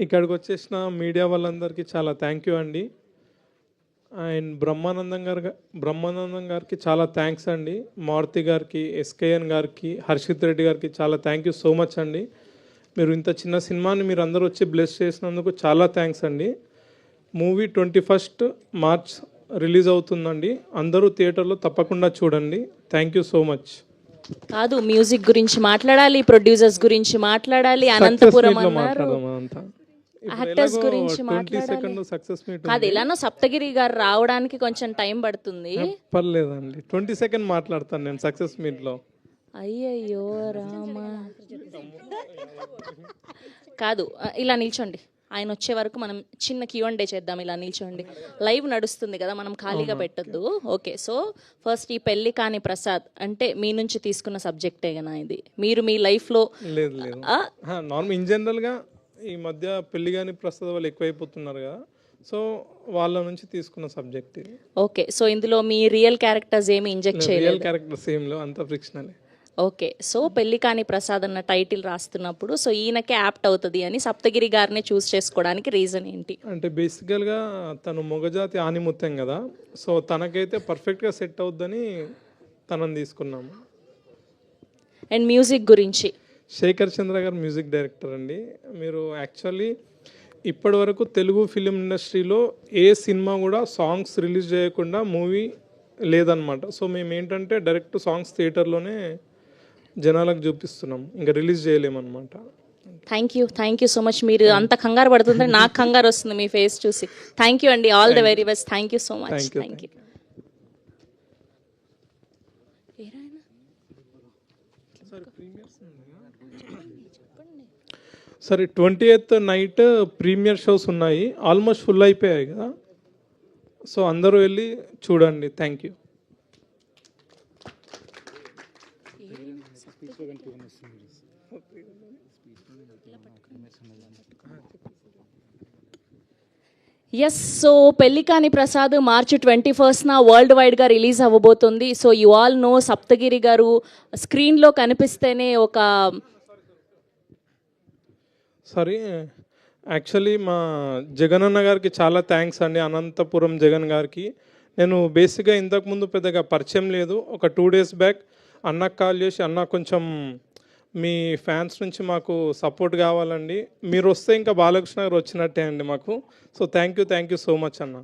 ఇక్కడికి వచ్చేసిన మీడియా వాళ్ళందరికీ చాలా థ్యాంక్ యూ అండి. అండ్ బ్రహ్మానందం గారికి చాలా థ్యాంక్స్ అండి. మారుతి గారికి, ఎస్కేఎన్ గారికి, హర్షిత్ రెడ్డి గారికి చాలా థ్యాంక్ యూ సో మచ్ అండి. మీరు ఇంత చిన్న సినిమాని మీరు అందరూ వచ్చి బ్లెస్ చేసినందుకు చాలా థ్యాంక్స్ అండి. మూవీ 21 మార్చ్ రిలీజ్ అవుతుందండి. అందరూ థియేటర్లో తప్పకుండా చూడండి. Thank you so much. కాదు, మ్యూజిక్ గురించి మాట్లాడాలి, ప్రొడ్యూసర్స్ గురించి మాట్లాడాలి, అనంతపురం అన్నారు, యాక్టర్స్ గురించి మాట్లాడాలి. కాదు, ఎలానో సప్తగిరి గారు రావడానికి కొంచెం టైం పడుతుంది. పర్లేదండి, 20 సెకండ్ మాట్లాడతాను నేను సక్సెస్ మీట్ లో. అయ్యయ్యో రామా. కాదు, ఇలా నిల్చోండి, ఆయన వచ్చే వరకు మనం చిన్న Q&A చేద్దాం. ఇలా నిల్చోండి, లైవ్ నడుస్తుంది కదా, మనం ఖాళీగా పెట్టద్దు. ఓకే, సో ఫస్ట్ ఈ పెళ్లి కాని ప్రసాద్ అంటే మీ నుంచి తీసుకున్న సబ్జెక్టే కదా ఇది? మీరు మీ లైఫ్లో లేదు నార్మల్ ఇన్ జనరల్గా ఈ మధ్య పెళ్లి కాని ప్రసాద్ వాళ్ళు ఎక్కువైపోతున్నారు కదా, సో వాళ్ళ నుంచి తీసుకున్న సబ్జెక్ట్ ఇది. ఓకే, సో ఇందులో మీ రియల్ క్యారెక్టర్స్ ఏమి ఇంజెక్ట్ చేయలేదు? రియల్ క్యారెక్టర్స్ ఏం లేవు, అంతా frictional. Okay, so Pelli Kani Prasad అన్న టైటిల్ రాస్తున్నప్పుడు సో ఈయనకే యాప్ట్ అవుతుంది అని సప్తగిరి గారిని చూస్ చేసుకోవడానికి రీజన్ ఏంటి? అంటే బేసికల్గా తను మొగజాతి ఆనిముత్యం కదా, సో తనకైతే పర్ఫెక్ట్గా సెట్ అవుద్దని తనని తీసుకున్నాము. అండ్ మ్యూజిక్ గురించి? శేఖర్ చంద్ర గారు మ్యూజిక్ డైరెక్టర్ అండి. మీరు యాక్చువల్లీ ఇప్పటి వరకు తెలుగు ఫిలిం ఇండస్ట్రీలో ఏ సినిమా కూడా సాంగ్స్ రిలీజ్ చేయకుండా మూవీ లేదనమాట. సో మేము ఏంటంటే డైరెక్ట్ సాంగ్స్ థియేటర్లోనే జనాలకు చూపిస్తున్నాం, ఇంకా రిలీజ్ చేయలేమన్నమాట. Thank you so much. మీరు అంత కంగారు పడుతుంటే నాకు కంగారు వస్తుంది మీ ఫేస్ చూసి. థ్యాంక్ యూ అండి, all the very best. Thank you so much. Thank you. సరే, 20th నైట్ ప్రీమియర్ షోస్ ఉన్నాయి, ఆల్మోస్ట్ ఫుల్ అయిపోయాయి కదా, సో అందరూ వెళ్ళి చూడండి. Thank you. Yes, so Pelli Kani Prasad March 21న వరల్డ్ వైడ్గా రిలీజ్ అవ్వబోతుంది. So you all know Saptagiri గారు స్క్రీన్లో కనిపిస్తేనే ఒక యాక్చువల్లీ మా జగన్ అన్న గారికి చాలా థ్యాంక్స్ అండి, అనంతపురం జగన్ గారికి. నేను బేసిక్గా ఇంతకుముందు పెద్దగా పరిచయం లేదు. ఒక 2 days బ్యాక్ అన్నకు కాల్ చేసి, అన్న కొంచెం మీ ఫ్యాన్స్ నుంచి మాకు సపోర్ట్ కావాలండి, మీరు వస్తే ఇంకా బాలకృష్ణ గారు వచ్చినట్టే అండి మాకు. So thank you so much అన్న.